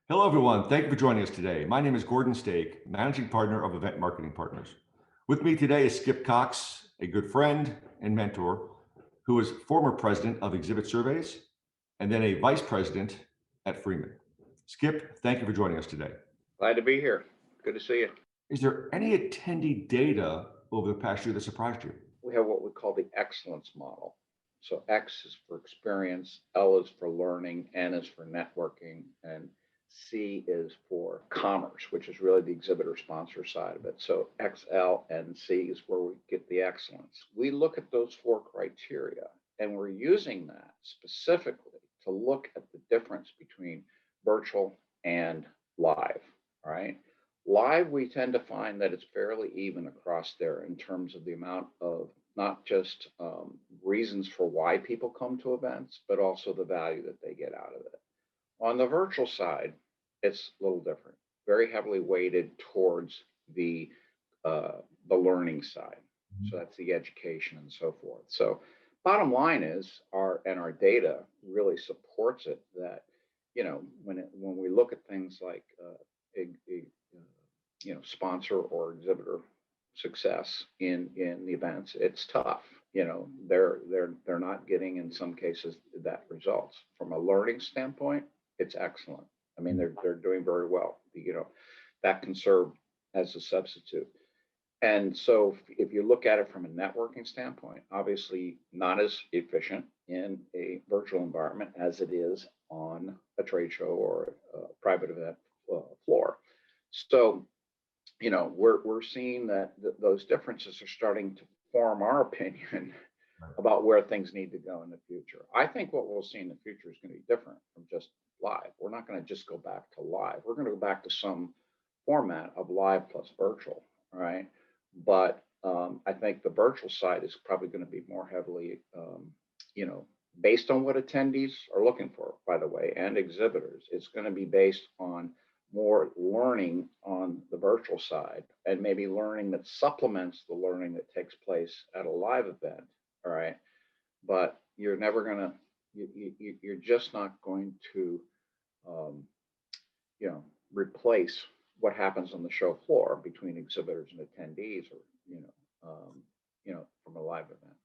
Hello, everyone. Thank you for joining us today. My name is Gordon Stake, Managing Partner of Event Marketing Partners. With me today is Skip Cox, a good friend and mentor who is former president of Exhibit Surveys and then a vice president at Freeman. Skip, thank you for joining us today. Glad to be here. Good to see you. Is there any attendee data over the past year that surprised you? We have what we call the excellence model. So X is for experience, L is for learning, N is for networking, and C is for commerce, which is really the exhibitor sponsor side of it. So XLNC is where we get the excellence. We look at those four criteria, and we're using that specifically to look at the difference between virtual and live, right? Live, we tend to find that it's fairly even across there in terms of the amount of not just reasons for why people come to events, but also the value that they get out of it. On the virtual side, it's a little different, very heavily weighted towards the learning side. So that's the education and so forth. So bottom line is our data really supports it that, when we look at things like sponsor or exhibitor success in the events, it's tough. They're not getting in some cases that results. From a learning standpoint, it's excellent. I mean, they're doing very well. That can serve as a substitute. And so if you look at it from a networking standpoint, obviously not as efficient in a virtual environment as it is on a trade show or a private event floor. So we're seeing that those differences are starting to form our opinion about where things need to go in the future. I think what we'll see in the future is going to be different from just live. We're not going to just go back to live. We're going to go back to some format of live plus virtual, right? But I think the virtual side is probably going to be more heavily, based on what attendees are looking for, by the way, and exhibitors. It's going to be based on more learning on the virtual side and maybe learning that supplements the learning that takes place at a live event. All right. But you're never going to, you're just not going to, replace what happens on the show floor between exhibitors and attendees or, from a live event.